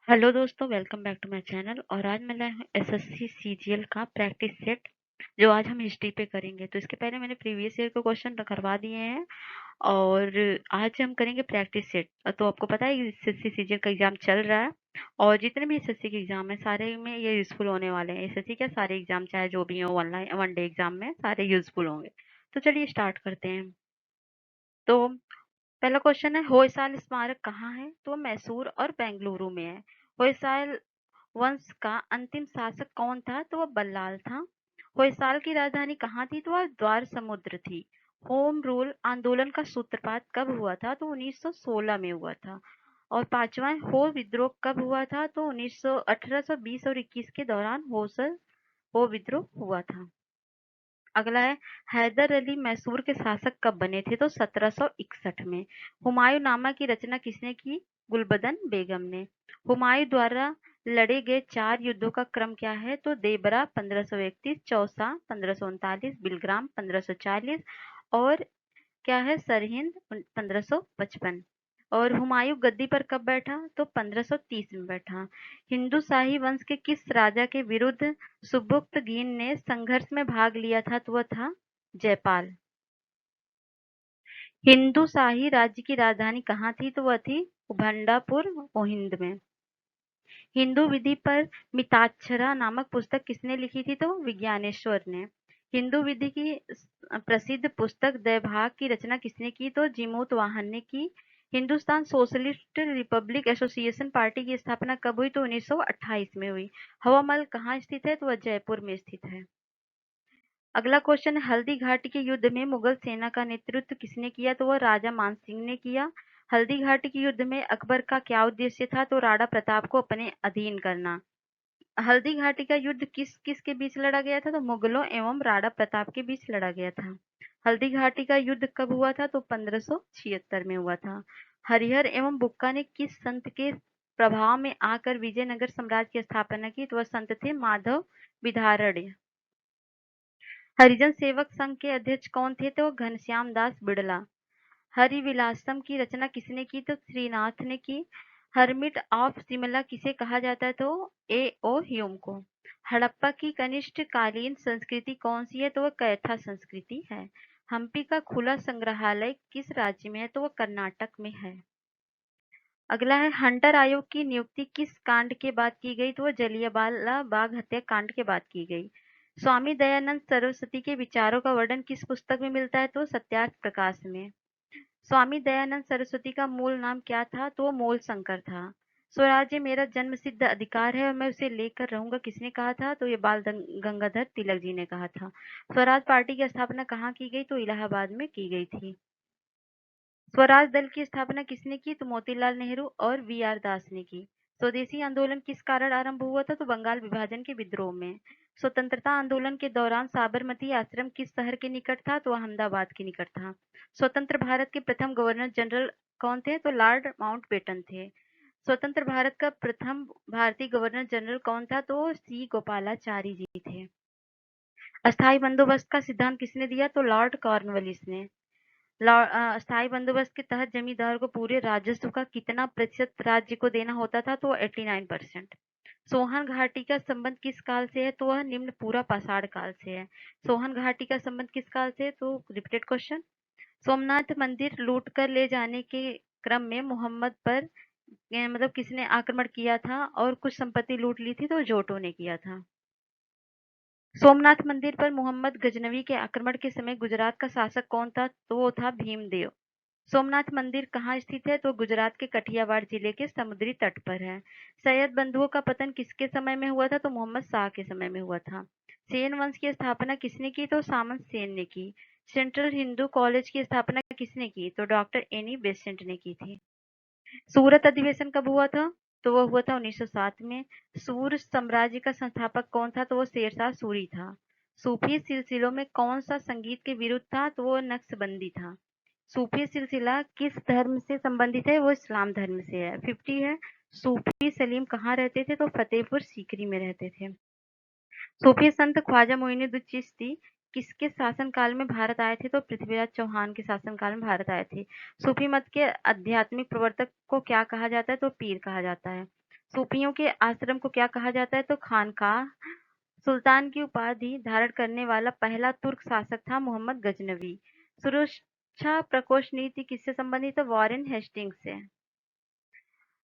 Hello दोस्तों, welcome back to my channel. और आज मैं लाया हूँ एसएससी सीजीएल का प्रैक्टिस सेट, जो आज हम हिस्ट्री पे करेंगे। तो इसके पहले मैंने प्रीवियस ईयर के क्वेश्चन करवा दिए हैं और आज हम करेंगे प्रैक्टिस सेट। तो आपको पता है एसएससी सीजीएल का एग्जाम चल रहा है और जितने भी एसएससी के एग्जाम है सारे में ये यूजफुल होने वाले हैं। एसएससी क्या, सारे एग्जाम चाहे जो भी हो, ऑनलाइन वन डे एग्जाम में सारे यूजफुल होंगे। तो चलिए स्टार्ट करते हैं। तो पहला क्वेश्चन है, होयसाल स्मारक कहाँ है? तो मैसूर और बेंगलुरु में है। होयसाल वंश का अंतिम शासक कौन था? तो वह बल्लाल था। होयसाल की राजधानी कहाँ थी? तो वह द्वार समुद्र थी। होम रूल आंदोलन का सूत्रपात कब हुआ था? तो 1916 में हुआ था। और पांचवा, हो विद्रोह कब हुआ था? तो 1820 और 21 के दौरान हो विद्रोह हुआ था। अगला है, हैदर अली मैसूर के शासक कब बने थे? तो 1761 में। हुमायूं नामा की रचना किसने की? गुलबदन बेगम ने। हुमायूं द्वारा लड़े गए 4 युद्धों का क्रम क्या है? तो देबरा 1531, चौसा 1539, बिलग्राम 1540 और क्या है, सरहिंद 1555। और हुमायूं गद्दी पर कब बैठा? तो 1530 में बैठा। हिंदू शाही वंश के किस राजा के विरुद्ध सुबुक्तगीन ने संघर्ष में भाग लिया था? तो वह था जयपाल। हिंदू शाही राज्य की राजधानी कहाँ थी? तो वह थी भंडापुर ओहिंद में। हिंदू विधि पर मिताक्षरा नामक पुस्तक किसने लिखी थी? तो विज्ञानेश्वर ने। हिंदू विधि की प्रसिद्ध पुस्तक दैभाग की रचना किसने की? तो जीमूत वाहन ने की। Hindustan socialist Republic association party की स्थापना कब हुई? तो 1928 में हुई। हवा महल कहाँ स्थित है? तो वह जयपुर में स्थित है। अगला क्वेश्चन है, हल्दी घाटी के युद्ध में मुगल सेना का नेतृत्व किसने किया? तो वह राजा मान सिंह ने किया। हल्दी घाटी के युद्ध में अकबर का क्या उद्देश्य था? तो राणा प्रताप को अपने अधीन करना। हल्दी घाटी का युद्ध किस किस के बीच लड़ा गया था? तो मुगलों एवं राणा प्रताप के बीच लड़ा गया था। हल्दी घाटी का युद्ध कब हुआ था? तो 1576 में हुआ था। हरिहर एवं बुक्का ने किस संत के प्रभाव में आकर विजयनगर साम्राज्य की स्थापना की? तो वह संत थे माधव विधारण्य। हरिजन सेवक संघ के अध्यक्ष कौन थे? तो घनश्याम दास बिड़ला। हरिविलासम की रचना किसने की? तो श्रीनाथ ने की। हर्मिट ऑफ शिमला किसे कहा जाता है? तो ए ओ ह्यूम को। हड़प्पा की कनिष्ठ कालीन संस्कृति कौन सी है? तो वह कैथा संस्कृति है। हम्पी का खुला संग्रहालय किस राज्य में है? तो वह कर्नाटक में है। अगला है, हंटर आयोग की नियुक्ति किस कांड के बाद की गई? तो वह जलियांवाला बाग हत्याकांड के बाद की गई। स्वामी दयानंद सरस्वती के विचारों का वर्णन किस पुस्तक में मिलता है? तो सत्यार्थ प्रकाश में। स्वामी दयानंद सरस्वती का मूल नाम क्या था? तो वो मूल शंकर था। स्वराज्य मेरा जन्म सिद्ध अधिकार है और मैं उसे लेकर रहूंगा किसने कहा था? तो ये बाल गंगाधर तिलक जी ने कहा था। स्वराज पार्टी की स्थापना कहाँ की गई? तो इलाहाबाद में की गई थी। स्वराज दल की स्थापना किसने की? तो मोतीलाल नेहरू और वी आर दास ने की। स्वदेशी आंदोलन किस कारण आरंभ हुआ था? तो बंगाल विभाजन के विद्रोह में। स्वतंत्रता आंदोलन के दौरान साबरमती आश्रम किस शहर के निकट था? तो अहमदाबाद के निकट था। स्वतंत्र भारत के प्रथम गवर्नर जनरल कौन थे? तो लॉर्ड माउंटबेटन थे। स्वतंत्र भारत का प्रथम भारतीय गवर्नर जनरल कौन था? तो सी गोपालाचारी जी थे। अस्थायी बंदोबस्त का सिद्धांत किसने दिया? तो लॉर्ड कॉर्नवालिस ने। स्थायी बंदोबस्त के तहत जमींदार को पूरे राजस्व का कितना प्रतिशत राज्य को देना होता था? तो 89%। सोहन घाटी का संबंध किस काल से है? तो वह निम्न पूरा पाषाण काल से है। सोहन घाटी का संबंध किस काल से? तो रिपीटेड क्वेश्चन। सोमनाथ मंदिर लूट कर ले जाने के क्रम में मोहम्मद पर मतलब किसने आक्रमण किया था और कुछ संपत्ति लूट ली थी? तो जोटो ने किया था। सोमनाथ मंदिर पर मोहम्मद गजनवी के आक्रमण के समय गुजरात का शासक कौन था? तो वो था भीमदेव। सोमनाथ मंदिर कहाँ स्थित है? तो गुजरात के कठियावाड़ जिले के समुद्री तट पर है। सैयद बंधुओं का पतन किसके समय में हुआ था? तो मोहम्मद शाह के समय में हुआ था। सेन वंश की स्थापना किसने की? तो सामंत सेन ने की। सेंट्रल हिंदू कॉलेज की स्थापना किसने की? तो डॉक्टर एनी बेसेंट ने की थी। सूरत अधिवेशन कब हुआ था? तो वह हुआ था 1907 में। सूर साम्राज्य का संस्थापक कौन था? तो वो शेरशाह सूरी था। सूफी सिलसिलों में कौन सा संगीत के विरुद्ध था? तो वो नक्शबंदी था। सूफी सिलसिला किस धर्म से संबंधित है? वो इस्लाम धर्म से है। 50 है, सूफी सलीम कहाँ रहते थे? तो फतेहपुर सीकरी में रहते थे। सूफी संत ख्वाजा मोइनुद्दीन चिश्ती किसके शासन काल में भारत आए थे? तो पृथ्वीराज चौहान के शासन काल में भारत आए थे। सूफी मत के आध्यात्मिक प्रवर्तक को क्या कहा जाता है? तो पीर कहा जाता है। सूफियों के आश्रम को क्या कहा जाता है? तो खानकाह। सुल्तान की उपाधि धारण करने वाला पहला तुर्क शासक था मोहम्मद गजनवी। सुरक्षा प्रकोष्ठ नीति किससे संबंधित है? वॉरेन हेस्टिंग्स से।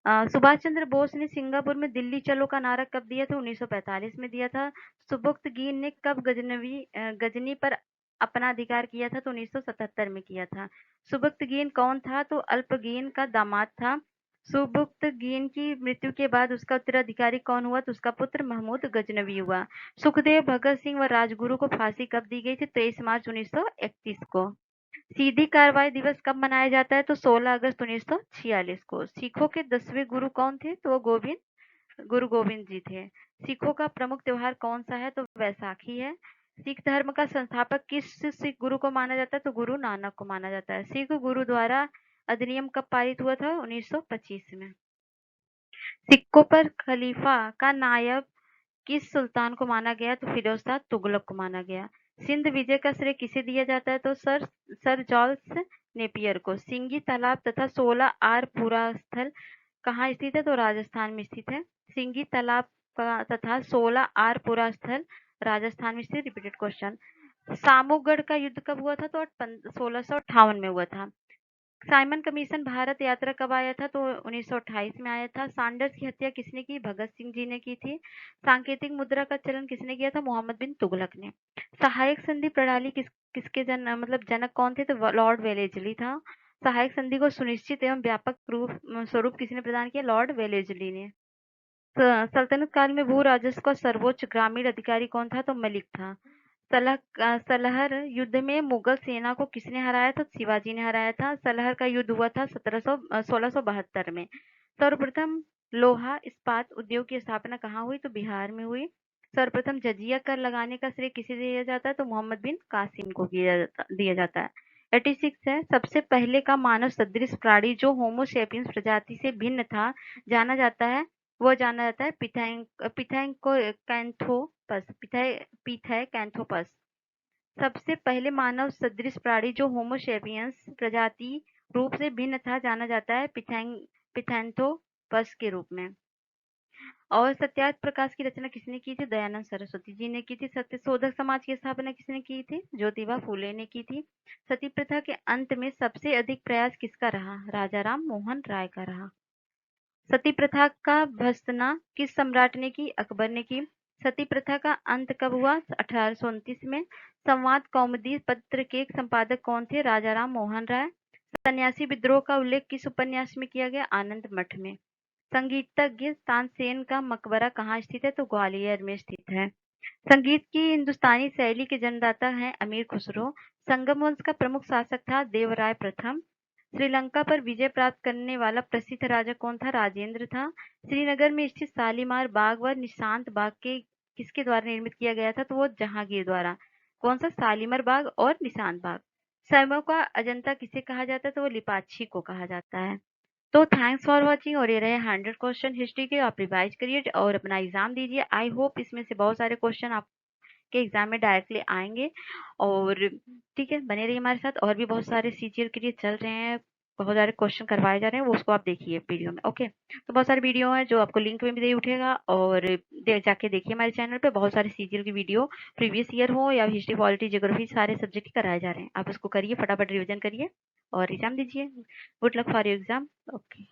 सुभाष चंद्र बोस ने सिंगापुर में दिल्ली चलो का नारा कब दिया था? 1945 में दिया था। सुबुक्तगीन ने कब गजनी पर अपना अधिकार किया था? तो 1977 में किया था। सुबुक्तगीन कौन था? तो अल्पगीन का दामाद था। सुबुक्तगीन की मृत्यु के बाद उसका उत्तराधिकारी कौन हुआ? तो उसका पुत्र महमूद गजनवी हुआ। सुखदेव, भगत सिंह व राजगुरु को फांसी कब दी गई थी? 23 मार्च 1931 को। सीधी कार्रवाई दिवस कब मनाया जाता है? तो 16 अगस्त 1946 को। सिखों के 10वें गुरु कौन थे? तो वो गुरु गोविंद जी थे। सिखों का प्रमुख त्योहार कौन सा है? तो वैसाखी है। सिख धर्म का संस्थापक किस सिख गुरु को माना जाता है? तो गुरु नानक को माना जाता है। सिख गुरु द्वारा अधिनियम कब पारित हुआ था? 1925 में। सिक्कों पर खलीफा का नायब किस सुल्तान को माना गया? तो फिरोज शाह तुगलक को माना गया। सिंध विजय का श्रेय किसे दिया जाता है? तो सर जॉर्ज नेपियर को। सिंगी तालाब तथा 16 आर पूरा स्थल कहाँ स्थित है? तो राजस्थान में स्थित है। सिंगी तालाब तथा 16 आर पूरा स्थल राजस्थान में स्थित। Repeated question. सामूगढ़ का युद्ध कब हुआ था? तो 1658 में हुआ था। साइमन कमीशन भारत यात्रा कब आया था? तो 1928 में आया था। सैंडर्स की हत्या किसने की? भगत सिंह जी ने की थी। सांकेतिक मुद्रा का चलन किसने किया था? मोहम्मद बिन तुगलक ने। सहायक संधि प्रणाली किसके जनक कौन थे? तो लॉर्ड वेलेस्ली था। सहायक संधि को सुनिश्चित एवं व्यापक स्वरूप किसने प्रदान किया? लॉर्ड वेलेस्ली ने। सल्तनत काल में भू राजस्व का सर्वोच्च ग्रामीण अधिकारी कौन था? तो मलिक था। सलहर युद्ध में मुगल सेना को किसने हराया था? शिवाजी ने हराया था। सलहर का युद्ध हुआ था 1672 में। सर्वप्रथम लोहा इस्पात उद्योग की स्थापना कहाँ हुई? तो बिहार में हुई। सर्वप्रथम जजिया कर लगाने का श्रेय किसे दिया जाता है? तो मोहम्मद बिन कासिम को दिया जाता है। 86 है। सबसे पहले का मानव सदृश प्राणी जो होमोसेपियंस प्रजाति से भिन्न था जाना जाता है पिथैकेंथोपस। सबसे पहले मानव सदृश प्राणी जो होमोसेपियंस प्रजाति रूप से भिन्न था जाना जाता है पिथैंथोपस के रूप में। और सत्यार्थ प्रकाश की रचना किसने की थी? दयानंद सरस्वती जी ने की थी। सत्य शोधक समाज की स्थापना किसने की थी? ज्योतिबा फूले ने की थी। सती प्रथा के अंत में सबसे अधिक प्रयास किसका रहा? राजा राम मोहन राय का रहा। सती प्रथा का भत्सना किस सम्राट ने की? अकबर ने की। सती प्रथा का अंत कब हुआ? 1829 में। संवाद कौमुदी पत्र के संपादक कौन थे? राजा राम मोहन राय। सन्यासी विद्रोह का उल्लेख किस उपन्यास में किया गया? आनंद मठ में। संगीतज्ञ तानसेन का मकबरा कहाँ स्थित है? तो ग्वालियर में स्थित है। संगीत की हिंदुस्तानी शैली के जन्मदाता हैं अमीर खुसरो। संगम वंश का प्रमुख शासक था देवराय प्रथम। श्रीलंका पर विजय प्राप्त करने वाला प्रसिद्ध राजा कौन था? राजेंद्र था। श्रीनगर में स्थित शालीमार बाग व निशांत बाग के किसके द्वारा निर्मित किया गया था? तो वो जहांगीर द्वारा। कौन सा? शालीमार बाग और निशांत बाग। सैमो का अजंता किसे कहा जाता है? तो वो लिपाच्छी को कहा जाता है। तो थैंक्स फॉर वॉचिंग। और ये रहे 100 क्वेश्चन हिस्ट्री के। आप रिवाइज करिए और अपना एग्जाम दीजिए। आई होप इसमें से बहुत सारे क्वेश्चन आपके एग्जाम में डायरेक्टली आएंगे। और ठीक है, बने रहिए हमारे साथ। और भी बहुत सारे सीजीएल के लिए चल रहे हैं, बहुत सारे क्वेश्चन करवाए जा रहे हैं, वो उसको आप देखिए वीडियो में। ओके, तो बहुत सारे वीडियो हैं जो आपको लिंक में भी दे उठेगा, और जाके देखिए हमारे चैनल पे। बहुत सारे सीजीएल की वीडियो प्रीवियस ईयर हो या हिस्ट्री, पॉलिटी, ज्योग्राफी, सारे सब्जेक्ट कराए जा रहे हैं। आप उसको करिए, फटाफट रिविजन करिए और एग्जाम दीजिए। Good luck for your exam. Okay.